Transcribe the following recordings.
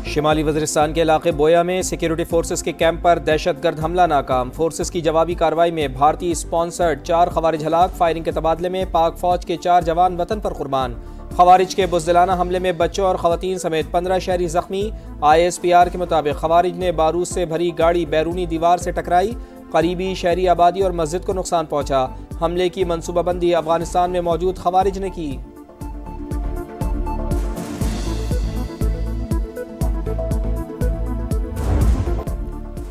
शिमाली वज़ीरिस्तान के इलाके बोया में सिक्योरिटी फोर्सेस के कैंप पर दहशतगर्द हमला नाकाम। फोर्सेस की जवाबी कार्रवाई में भारतीय स्पॉन्सर्ड 4 खवारिज हलाक। फायरिंग के तबादले में पाक फौज के 4 जवान वतन पर कुर्बान। खवारिज के बुज़दिलाना हमले में बच्चों और ख़वातीन समेत 15 शहरी जख्मी। ISPR के मुताबिक खवारिज ने बारूद से भरी गाड़ी बैरूनी दीवार से टकराई। करीबी शहरी आबादी और मस्जिद को नुकसान पहुंचा। हमले की मनसूबाबंदी अफगानिस्तान में मौजूद खवारिज ने की।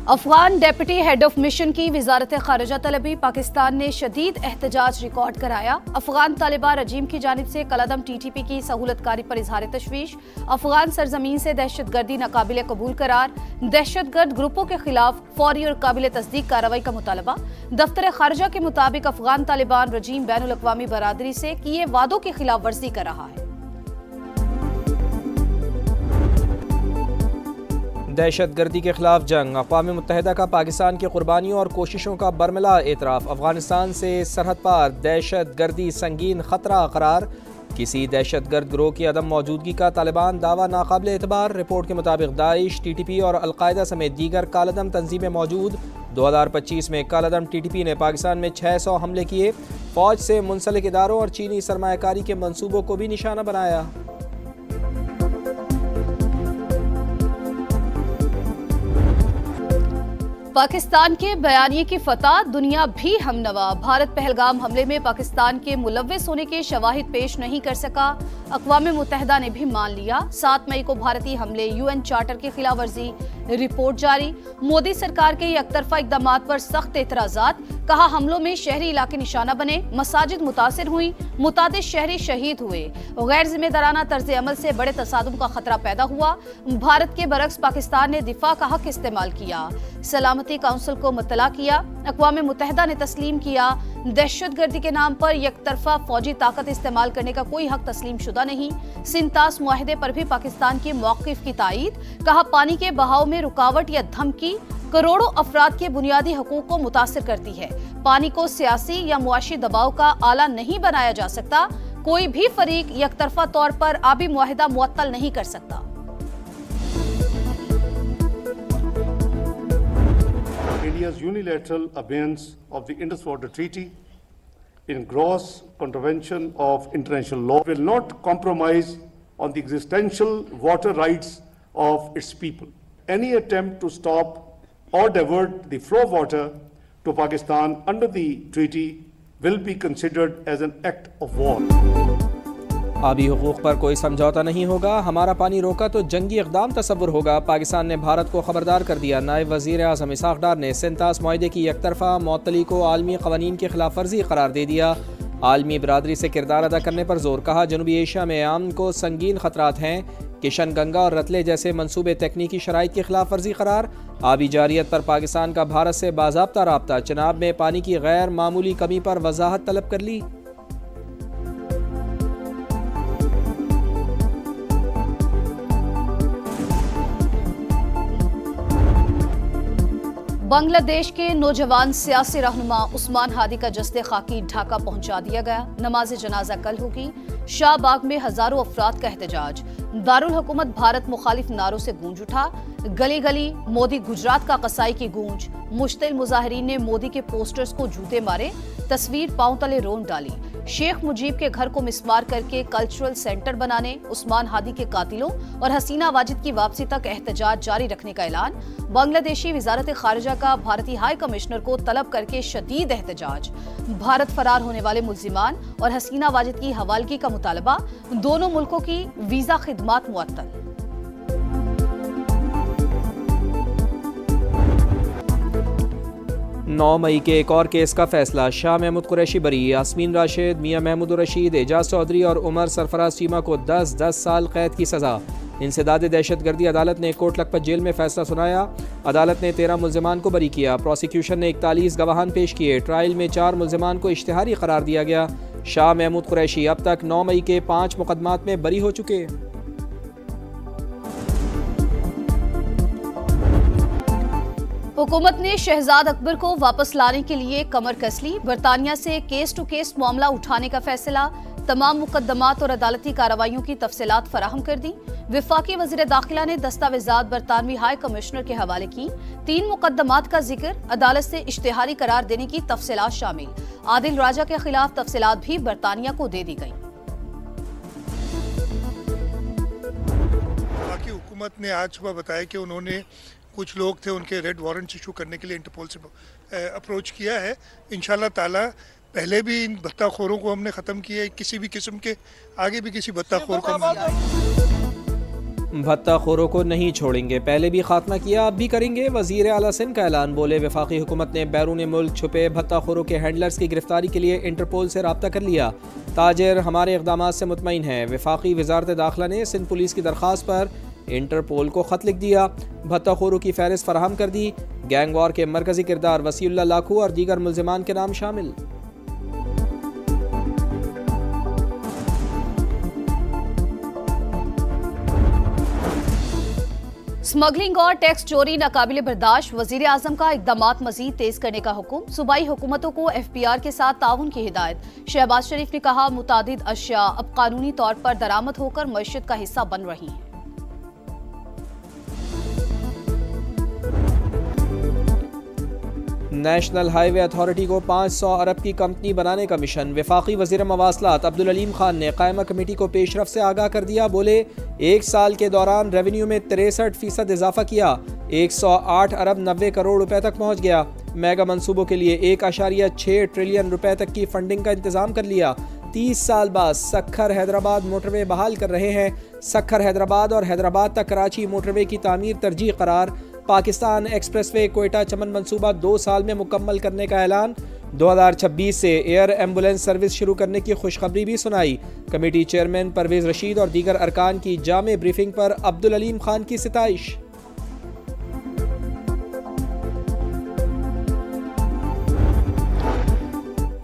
Afghan deputy head of mission की वजारत खारजा तलबी। पाकिस्तान ने शदीद एहतजाज रिकॉर्ड कराया। अफगान तालिबान रजीम की जानिब से कलअदम TTP की सहूलतकारी पर इजहार तशवीश। अफगान सरजमीन से दहशतगर्दी नाकाबिल कबूल करार। दहशतगर्द ग्रुपों के खिलाफ फौरी और काबिल तस्दीक कार्रवाई का मुतालबा। दफ्तर खारजा के मुताबिक अफगान तालिबान रजीम बैनुल अक़वामी बरादरी से किए वादों की खिलाफ वर्जी कर रहा है। दहशतगर्दी के खिलाफ जंग। अक़वाम मुत्तहिदा का पाकिस्तान की कुर्बानियों और कोशिशों का बरमला एतराफ़। अफगानिस्तान से सरहद पार दहशतगर्दी संगीन खतरा करार। किसी दहशतगर्द गिरोह की अदम मौजूदगी का तालिबान दावा नाकाबिल एतबार। रिपोर्ट के मुताबिक दाइश, TTP और अलकायदा समेत दीगर कालअदम तंजीमें मौजूद। 2025 में कालअदम TTP ने पाकिस्तान में 600 हमले किए। फौज से मुंसलिक इदारों और चीनी सरमायाकारी के मंसूबों को भी निशाना बनाया। पाकिस्तान के बयानिए की फतह, दुनिया भी हमनवा। भारत पहलगाम हमले में पाकिस्तान के मुलव्विस होने के शवाहिद पेश नहीं कर सका। अक़वाम मुत्तहिदा ने भी मान लिया। 7 मई को भारतीय हमले, UN चार्टर की खिलाफ वर्जी। रिपोर्ट जारी। मोदी सरकार के एकतरफा इक़दामात पर सख्त एतराज़ात। कहा हमलों में शहरी इलाके निशाना बने, मसाजिद मुतासिर हुई, मुतादिद शहरी शहीद हुए। गैर जिम्मेदाराना तर्ज अमल से बड़े तसादुम का खतरा पैदा हुआ। भारत के बरक्स पाकिस्तान ने दिफा का हक इस्तेमाल किया। सलामती काउंसिल को मुत्तला किया। अक़वाम मुत्तहिदा ने तस्लीम किया दहशतगर्दी के नाम पर एकतरफा फौजी ताकत इस्तेमाल करने का कोई हक तस्लीम शुदा नहीं। सिंतास मुआहिदे पर भी पाकिस्तान के मौक़िफ़ की तायीद। कहा पानी के बहाव में रुकावट या धमकी करोड़ों अफराद के बुनियादी हकूक को मुतासिर करती है। पानी को सियासी या मुआशी दबाव का आला नहीं बनाया जा सकता। कोई भी फरीक एकतरफा तौर पर आबी मुआहिदा मुअत्तल नहीं कर सकता। India's unilateral abeyance of the Indus Water Treaty in gross contravention of international law will not compromise on the existential water rights of its people. Any attempt to stop or divert the flow of water to Pakistan under the treaty will be considered as an act of war. आबी हुकूक पर कोई समझौता नहीं होगा। हमारा पानी रोका तो जंगी इक़दाम तसव्वुर होगा। पाकिस्तान ने भारत को खबरदार कर दिया। नायब वज़ीर आज़म इसहाक़ डार ने सिंतास मुआहिदे की एकतरफा मुअत्तली को आलमी क़वानीन की खिलाफ वर्जी करार दे दिया। आलमी बरादरी से किरदार अदा करने पर जोर। कहा जनूबी एशिया में आम को संगीन खतरात हैं। किशन गंगा और रतले जैसे मंसूबे तकनीकी शराइत की खिलाफ वर्जी करार। आबी जारियत पर पाकिस्तान का भारत से बाज़ाब्ता राब्ता। चनाब में पानी की गैर मामूली कमी पर वजाहत तलब कर ली। बांग्लादेश के नौजवान सियासी रहनुमा उस्मान हादी का जस्ते खाकी ढाका पहुंचा दिया गया। नमाज जनाजा कल होगी। शाहबाग में हजारों अफराद का एहतजाज। दारुल हुकूमत भारत मुखालिफ नारों से गूंज उठा। गली गली मोदी गुजरात का कसाई की गूंज। मुश्तिल मुजाहिरीन ने मोदी के पोस्टर्स को जूते मारे। तस्वीर पांव तले रोन डाली। शेख मुजीब के घर को मिसमार करके कल्चरल सेंटर बनाने, उस्मान हादी के कातिलों और हसीना वाजिद की वापसी तक एहतजाज जारी रखने का ऐलान। बांग्लादेशी वजारत खारजा का भारतीय हाई कमिश्नर को तलब करके शदीद एहतजाज। भारत फरार होने वाले मुल्जिमान और हसीना वाजिद की हवालगी का मुतालबा। दोनों मुल्कों की वीजा खिदमात मुअत्तल। 9 मई के एक और केस का फैसला। शाह महमूद कुरैशी बरी। यास्मीन राशिद, मियां महमूद रशीद, एजाज चौधरी और उमर सरफराज चीमा को 10-10 साल कैद की सज़ा। इंसदाद दहशतगर्दी अदालत ने कोट लखपत जेल में फैसला सुनाया। अदालत ने 13 मुल्जिमान को बरी किया। प्रोसिक्यूशन ने 41 गवाहान पेश किए। ट्रायल में 4 मुल्जिमान को इश्तिहारी करार दिया गया। शाह महमूद कुरैशी अब तक 9 मई के 5 मुकदमात में बरी हो चुके। हुकूमत ने शहजाद अकबर को वापस लाने के लिए कमर कस ली। बरतानिया से केस टू केस मामला उठाने का फैसला। तमाम मुकदमात और अदालती कार्रवाइयों की तफसीलात फराहम कर दी। विफाकी वजीर दाखिला ने दस्तावेजात बरतानवी हाई कमिश्नर के हवाले की। 3 मुकदमात का जिक्र, अदालत से इश्तिहारी करार देने की तफसीलात शामिल। आदिल राजा के खिलाफ तफसीलात भी बरतानिया को दे दी गई। विफाकी हुकूमत ने आज सुबह बताया कि उन्होंने कुछ लोग थे, उनके रेड वारंट इशू करने के लिए इंटरपोल से अप्रोच किया है। इंशाल्लाह ताला पहले भी इन भत्ताखोरों को हमने ख़त्म किया है, किसी भी किस्म के आगे भी किसी भत्ताखोर को भत्ताखोरों को नहीं छोड़ेंगे, पहले भी खात्मा किया अब भी करेंगे, वजीर आला सिंध का ऐलान। बोले वफाकी हुकूमत ने बैरून मुल्क छुपे भत्ताखोरों के हैंडलर्स की गिरफ्तारी के लिए इंटरपोल से रब्ता कर लिया। ताजिर हमारे इक़दामात से मुतमईन है। वफाकी वजारत दाखिला ने सिंध पुलिस की दरख्वास्त पर इंटरपोल को ख़त लिख दिया, भत्ताखोरों की फहरिस्त फराहम कर दी। गैंग वॉर के मरकजी किरदार वसीउल्लाह लाखू और दीगर मुल्ज़िमान के नाम शामिल। स्मगलिंग और टैक्स चोरी नाकाबिले बर्दाश्त, वजीर आजम का इक़दामात मजीद तेज करने का हुक्म। सूबाई हुकूमतों को FPR के साथ ताउन की हिदायत। शहबाज शरीफ ने कहा मुतादिद अशिया अब कानूनी तौर पर दरामद होकर मईशत का हिस्सा बन रही हैं। नेशनल हाईवे अथॉरिटी को 500 अरब की कंपनी बनाने का मिशन। वफाकी वज़ीर मवासलात अब्दुल अलीम खान ने कायमा कमेटी को पेशरफ से आगाह कर दिया। बोले 1 साल के दौरान रेवेन्यू में 63% इजाफा किया, 108 अरब 90 करोड़ रुपए तक पहुँच गया। मेगा मंसूबों के लिए 1.6 ट्रिलियन रुपए तक की फंडिंग का इंतजाम कर लिया। 30 साल बाद सक्खर हैदराबाद मोटरवे बहाल कर रहे हैं। सक्खर हैदराबाद और हैदराबाद तक कराची मोटरवे की तामीर तरजीह करार। पाकिस्तान एक्सप्रेसवे कोयटा चमन मंसूबा 2 साल में मुकम्मल करने का ऐलान। 2026 से एयर एम्बुलेंस सर्विस शुरू करने की खुशखबरी भी सुनाई। कमेटी चेयरमैन परवेज रशीद और दीगर अरकान की जामे ब्रीफिंग पर अब्दुल अलीम खान की सिताइश।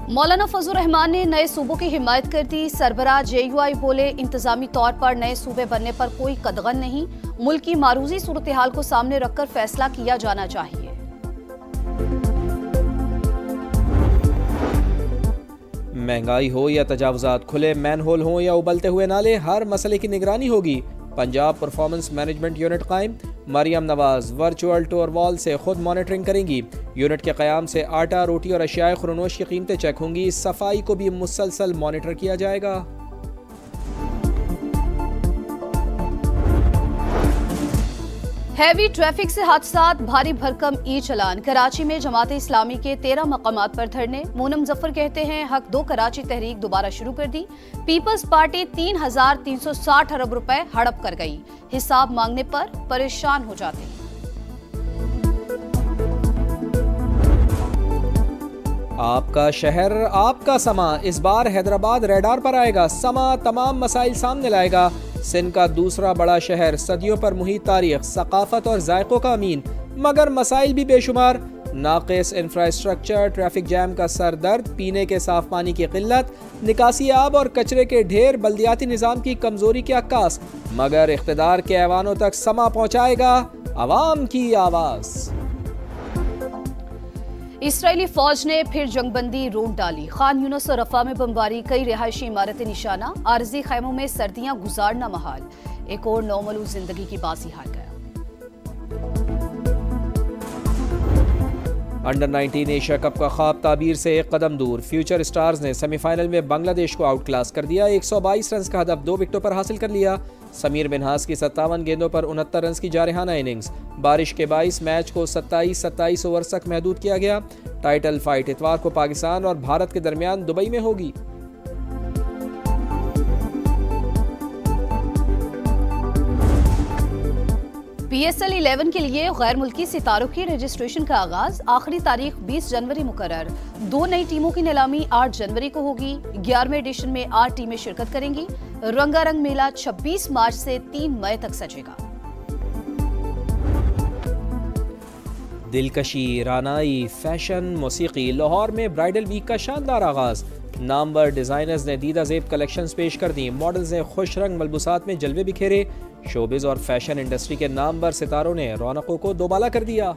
मौलाना फजलुर रहमान ने नए सूबों की हिमायत कर दी। सरबराह JUI बोले इंतजामी तौर पर नए सूबे बनने पर कोई कदगन नहीं, मुल्क की मारूजी सूरत हाल को सामने रखकर फैसला किया जाना चाहिए। महंगाई हो या तजावुजात, खुले मैनहोल हो या उबलते हुए नाले, हर मसले की निगरानी होगी। पंजाब परफॉर्मेंस मैनेजमेंट यूनिट कायम। Maryam Nawaz virtual tour wall से खुद मॉनिटरिंग करेंगी। यूनिट के क़याम से आटा, रोटी और अशियाए खुरनोश की कीमतें चेक होंगी। सफाई को भी मुसलसल मॉनिटर किया जाएगा। हैवी ट्रैफिक से हादसात, भारी भरकम ई चलान। कराची में जमात इस्लामी के 13 मकामात पर धरने। मोनम जफर कहते हैं हक दो कराची तहरीक दोबारा शुरू कर दी। पीपल्स पार्टी 3,360 अरब रुपए हड़प कर गई। हिसाब मांगने पर परेशान हो जाते। आपका शहर आपका समा, इस बार हैदराबाद रडार पर आएगा। समा तमाम मसाइल सामने लाएगा। सिंध का दूसरा बड़ा शहर, सदियों पर मुहित तारीख, सकाफत और जायकों का अमीन, मगर मसाइल भी बेशुमार। नाक़िस इंफ्रास्ट्रक्चर, ट्रैफिक जैम का सर दर्द, पीने के साफ पानी की किल्लत, निकासी आब और कचरे के ढेर, बल्दियाती निज़ाम की कमजोरी के अक्कास, मगर इख्तिदार के ऐवानों तक समा पहुँचाएगा अवाम की आवाज़। इसराइली फौज ने फिर जंगबंदी रोक डाली। खान यूनुस और रफा में बमबारी, कई रिहायशी इमारतें निशाना, आरजी खैमों में सर्दियां गुजारना महाल। एक और नौमलू जिंदगी की बाजी हार गया। अंडर 19 एशिया कप का ख्वाब ताबीर से एक कदम दूर। फ्यूचर स्टार्स ने सेमीफाइनल में बांग्लादेश को आउट क्लास कर दिया। 122 रन का हदफ 2 विकेटों पर हासिल कर लिया। समीर मिन्हास की 57 गेंदों पर 69 रन की जारहाना इनिंग्स। बारिश के बाइस मैच को 27 ओवर तक महदूद किया गया। टाइटल फाइट इतवार को पाकिस्तान और भारत के दरमियान दुबई में होगी। PSL 11 के लिए गैर मुल्की सितारों की रजिस्ट्रेशन का आगाज। आखिरी तारीख 20 जनवरी मुकर्रर। 2 नई टीमों की नीलामी 8 जनवरी को होगी। 11वें एडिशन में 8 टीमें शिरकत करेंगी। रंगारंग मेला 26 मार्च से 3 मई तक सजेगा। दिलकशी, रानाई, फैशन, मौसीकी, लाहौर में ब्राइडल वीक का शानदार आगाज। नामवर डिजाइनर्स ने दीदा ज़ेब कलेक्शंस पेश कर दी। मॉडल्स ने खुश रंग मलबूसात में जलवे बिखेरे। शोबिज और फैशन इंडस्ट्री के नामवर सितारों ने रौनकों को दोबाला कर दिया।